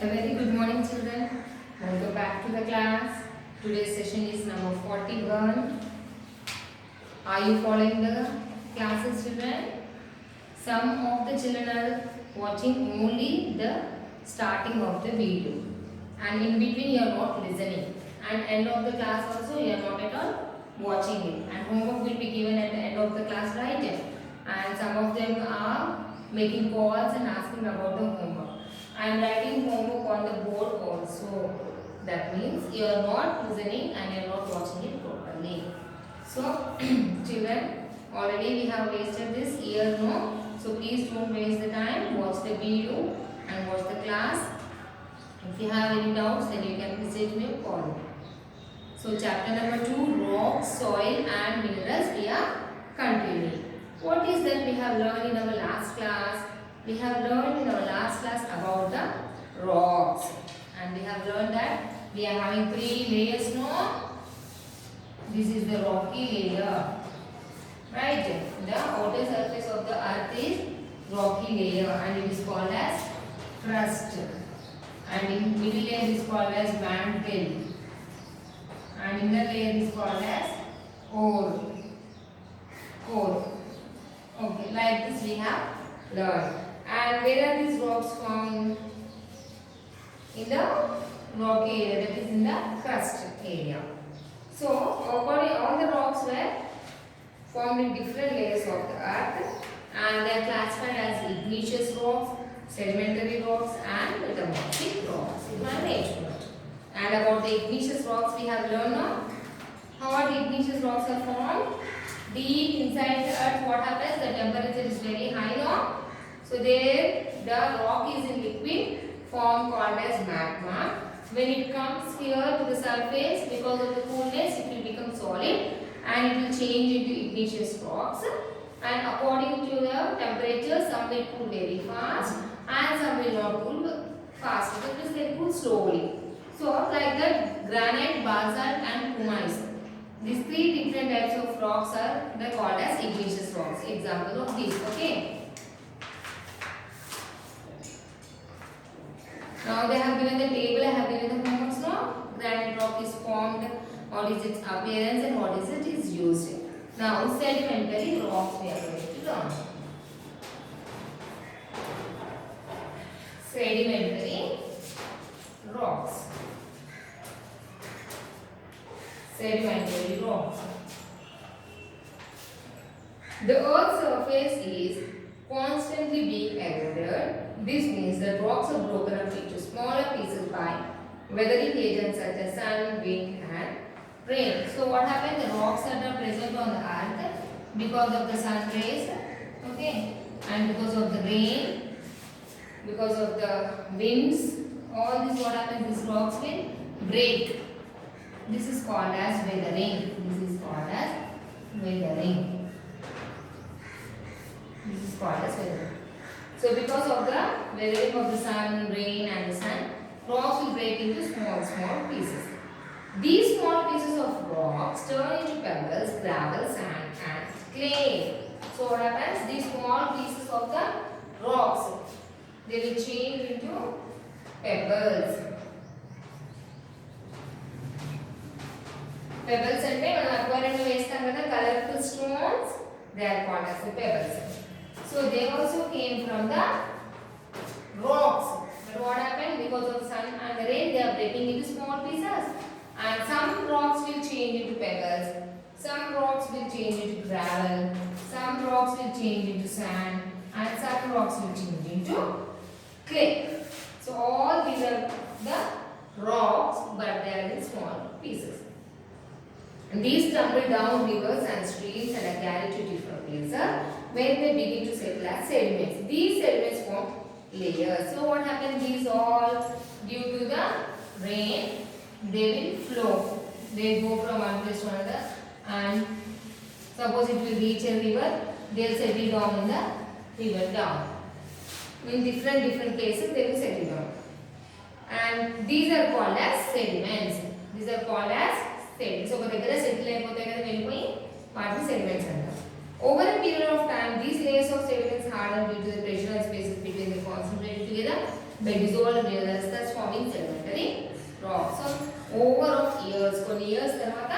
A very good morning, children. Welcome back to the class. Today's session is number 41. Are you following the classes, children? Some of the children are watching only the starting of the video, and in between you are not listening. And end of the class also you are not at all watching it. And homework will be given at the end of the class, right? And some of them are making calls and asking about the homework. I am writing homework on the board also. That means you are not listening and you are not watching it properly. So, children, already we have wasted this year, no? So, please don't waste the time. Watch the video and watch the class. If you have any doubts, then you can message me or call me. So, chapter number 2, rocks, soil and minerals, we are continuing. What is that we have learned in our last class? We have learned in our last class about the rocks, and we have learned that we are having 3 layers, no? This is the rocky layer, right? The outer surface of the earth is rocky layer and it is called as crust, and in middle layer is called as mantle, and inner layer is called as core. Okay, like this we have learned. And where are these rocks found? In the rocky area, that is in the crust area. So, according all the rocks were formed in different layers of the earth, and they are classified as igneous rocks, sedimentary rocks, and metamorphic rocks in my management. And about the igneous rocks we have learned now. How are the igneous rocks are formed? Deep inside the earth, what happens? The temperature is very high now. So there the rock is in liquid form called as magma. When it comes here to the surface, because of the coolness, it will become solid and it will change into igneous rocks. And according to the temperature, some will cool very fast and some will not cool fast. That means they cool slowly. So like that, granite, basalt and pumice. These 3 different types of rocks are called as igneous rocks. Example of these. Okay. Now they have given the table, I have given the homeworks now. Granite rock is formed, what is its appearance and what is it is used. Now sedimentary rocks we are going to learn. Sedimentary rocks. Sedimentary rocks. The earth's surface is constantly being eroded. This means that rocks are broken up into smaller pieces by weathering agents such as sun, wind and rain. So what happens? The rocks that are present on the earth because of the sun rays, okay, and because of the rain, because of the winds, all this what happens? These rocks will break. This is called as weathering. This is called as weathering. This is called as weathering. So because of the weathering of the sun, rain and the sun, rocks will break into small pieces. These small pieces of rocks turn into pebbles, gravel, sand and clay. So what happens? These small pieces of the rocks, they will change into pebbles. Pebbles అంటే మనం అక్వేరియంలో వేస్తాం కదా colourful stones, they are called as the pebbles. So they also came from the rocks. But what happened? Because of the sun and the rain, they are breaking into small pieces. And some rocks will change into pebbles. Some rocks will change into gravel. Some rocks will change into sand. And some rocks will change into clay. So all these are the rocks, but they are in small pieces. And these tumble down rivers and streams and are carried to different places when they begin to settle as sediments. These sediments form layers. So what happens? These all due to the rain, they will flow. They go from one place to another, and suppose it will reach a river, they will settle down in the river down. In different places they will settle down. And these are called as sediments. These are called as sediments. So ఒక దగ్గర settle అయిపోతాయి కదా వెళ్ళిపోయి వాటిని sediments అంటారు. Over a period of time, these layers of sediments harden due to the pressure and spaces between the concentrated together by dissolved minerals thus forming sedimentary rocks. So over of years, కొన్ని years తర్వాత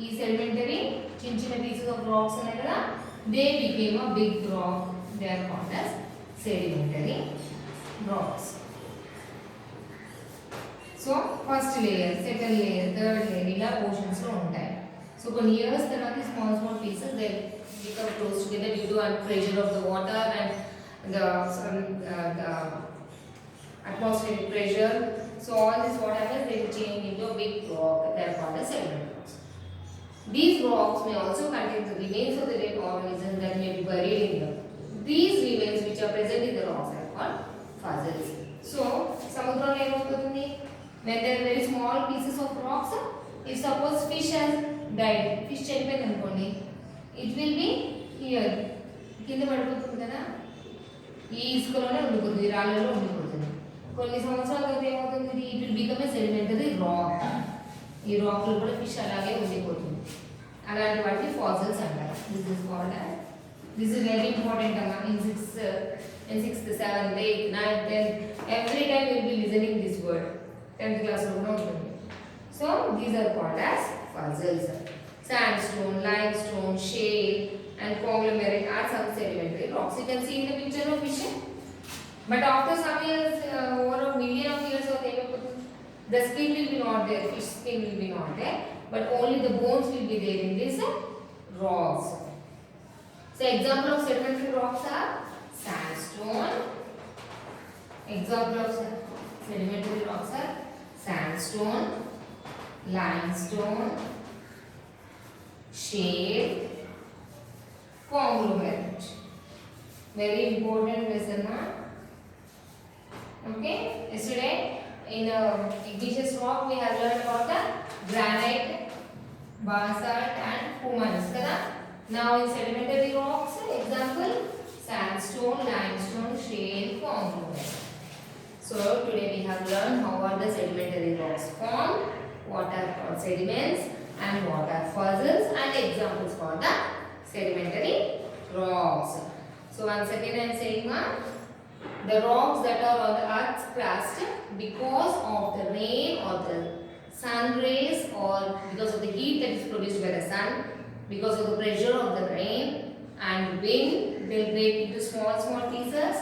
ఈ sedimentary చిన్న చిన్న pieces of rocks ఉన్నాయి కదా, they became a big rock. They are called as sedimentary rocks. So first layer, second layer, third layer ఇలా oceans లో ఉంటాయి. So కొన్ని years తర్వాత small small pieces they become close together due to pressure of the water and the atmospheric pressure. So all this what happens, they will change into a big rock. They are called as sedimentary rocks. These rocks may also contain the remains of the dead organisms that may be buried in them. These remains which are present in the rocks are called fossils. So samudranlo ఏమవుతుంది, when there are very small pieces of rocks, if suppose fish has died, fish చనిపోయింది అనుకోండి, it will be here కింద పడిపోతుంది కదా, ఈ ఇసుకలోనే ఉండిపోతుంది, ఈ రాళ్ళలో ఉండిపోతుంది. కొన్ని సంవత్సరాల తర్వాత ఏమవుతుంది, it will become a sedimentary rock. ఈ రాక్లో కూడా ఫిష్ అలాగే ఉండిపోతుంది. అలాంటి వాటిని ఫాసిల్స్ అంటారు. This is called as, this is very important అమ్మా, in 6th, 7th, 8th, 9th, 10th, every time you will be listening this word. 10th class లో కూడా ఉంటుంది. So these are called as fossils. Sandstone, limestone, shale and conglomerate are some sedimentary rocks. You can see in the picture of fish. But after some years, over a million of years of the skin will be not there, fish skin will be not there, but only the bones will be there in these rocks. So example of sedimentary rocks are sandstone. Example of sedimentary rocks are sandstone, limestone, shale, conglomerate. Very important lesson, huh? Okay, yesterday in igneous rock we have learned about the granite, basalt and pumice kada. Now in sedimentary rocks, example sandstone, limestone, shale, conglomerate. So today we have learned how are the sedimentary rocks formed, what are called sediments and what are fossils, and examples for the sedimentary rocks. So once again I am saying the rocks that are on the earth's crust because of the rain or the sun rays or because of the heat that is produced by the sun, because of the pressure of the rain and wind, they will break into small pieces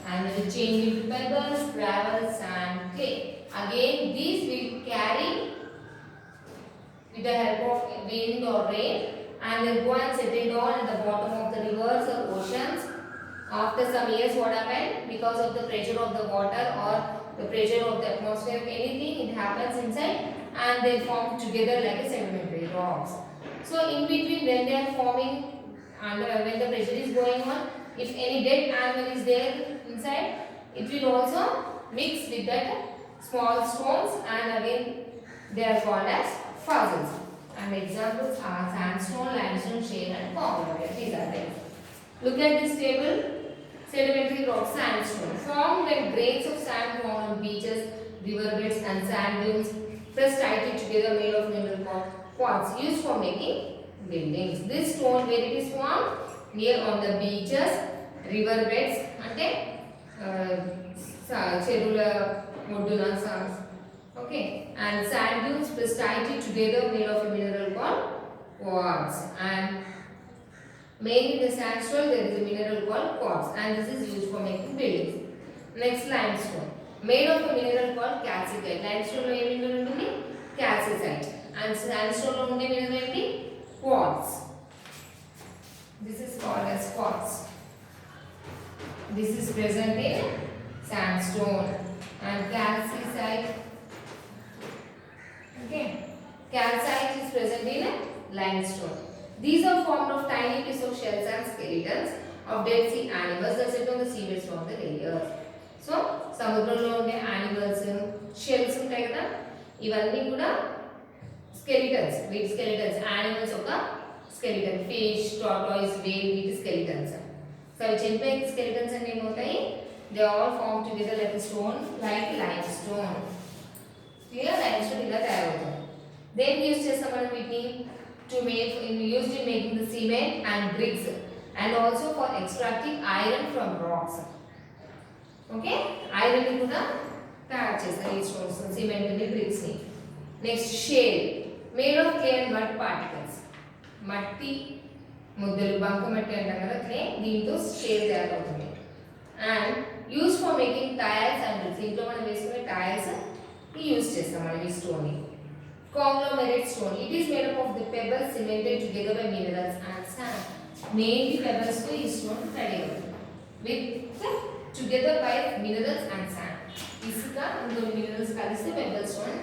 and they will change into pebbles, gravel, sand, clay. Again these will carry with the help of wind or rain and they go and settle down at the bottom of the rivers or oceans. After some years what happened, because of the pressure of the water or the pressure of the atmosphere, anything, it happens inside and they form together like a sedimentary rocks. So in between when they are forming and when the pressure is going on, if any dead animal is there inside, it will also mix with that small stones and again they are called as fossils. And examples are sandstone, limestone, shale and conglomerate. These are them. Look at this table. Sedimentary rock sandstone formed when grains of sand found on beaches, riverbeds and sand dunes pressed tightly together made of mineral quartz used for making buildings. This stone where it is formed near on the beaches, riverbeds ante చెరువుల ఒడ్డున, okay, and sand dunes pressed tightly together made of a mineral called quartz. And mainly the sandstone there is a mineral called quartz and this is used for making buildings. Next limestone made of a mineral called calcite. Limestone lo em mineral untundi, calcite, and sandstone lo unde mineral enti, quartz. This is called as quartz. This is present in sandstone and calcite. Okay, calcite is present in limestone. These are formed of tiny pieces of shells and skeletons of dead sea animals that sit on the seabeds from the layers. So, samudranlo unde animals, shells ఉంటాయి కదా, ఇవన్నీ కూడా skeletons, వీటి skeletons, animals ఒక skeleton, fish, tortoise, whale, వీటి skeletons. So, అవి చనిపోయిన skeletons అన్ని ఏమవుతాయి, they all form together like a stone, like limestone. Clear? Limestone ఇలా తయారవుతుంది. Then use చేస్తాం మనం వీటిని to make, used in making the cement and bricks and also for extracting iron from rocks. Okay, iron iron కూడా తయారు చేస్తారు ఈ stones, cement ని, బ్రిక్స్ ని. Next shale, made of clay and mud particles. మట్టి ముద్దలు, బంకమట్టి అంటాం కదా, క్లే, దీంతో షేల్ తయారవుతుంది. And use for making tiles and bricks, ఇంట్లో మనం వేసుకునే టైల్స్ యూజ్ చేస్తాం మనం ఈ స్టోన్ ని. Conglomerate stone, it is made up of the pebbles cemented together by minerals and sand. Mainly pebbles తో ఈ స్టోన్ రెడీ అవుతుంది, with together by minerals and sand. ఇసుక ఇంకో మినరల్స్ కలిస్తే పెబల్ స్టోన్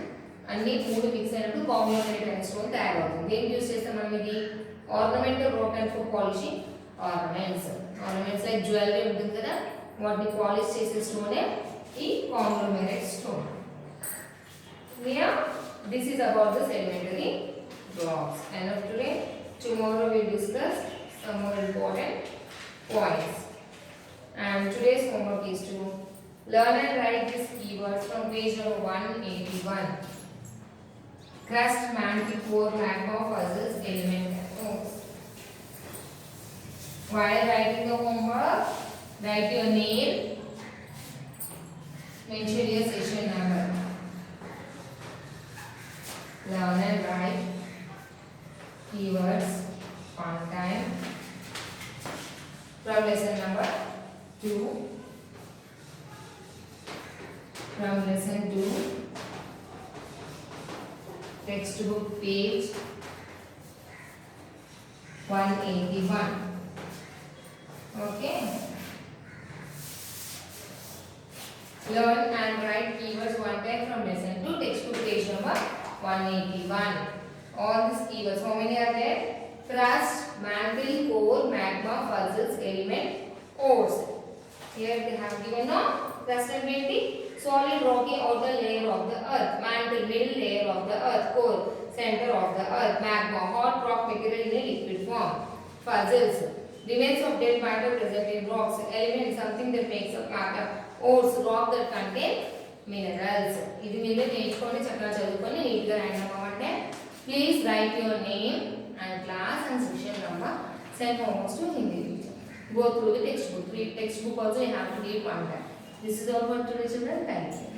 అన్ని మూడు మిక్స్ అయినప్పుడు కాంగ్లోమరేట్ అనే స్టోన్ తయారవుతుంది. దేనికి యూజ్ చేస్తాం మనం ఇది? Ornamental rock and for polishing ornaments. Ornaments like jewellery ఉంటుంది కదా, వాటిని పాలిష్ చేసే స్టోనే ఈ కాంగ్లోమరేట్ stone. Here, this is about the sedimentary rocks. And of today, tomorrow we discuss some more important points. And today's homework is to learn and write these keywords from page number 181. Crust, mantle, core, magma, fossils, element, and nodes. While writing the homework, write your name, mention your session number. Learn and write keywords on time from lesson number 2. From lesson 2, textbook page 181. Okay. Learn and write keywords one time from lesson 2, textbook page number 181. All these keywords, how many are there? Crust, mantle, core, magma, fossils, element, ores. Here they have given a crust and mantle, solid rocky outer layer of the earth, mantle, middle layer of the earth, core, center of the earth, magma, hot rock material in a liquid form, fossils, remains of dead matter present in rocks, element, something that makes up matter, ores, rock that contain minerals. ఇది మీరు నేర్చుకొని చక్కగా చదువుకొని నీట్గా రాయండి అన్నమాట. Please right your name and class and section number. Send homeworks to Hindi teacher. Go through the textbook. Read textbook also, you have to read one time. This is all for today children. Thank you.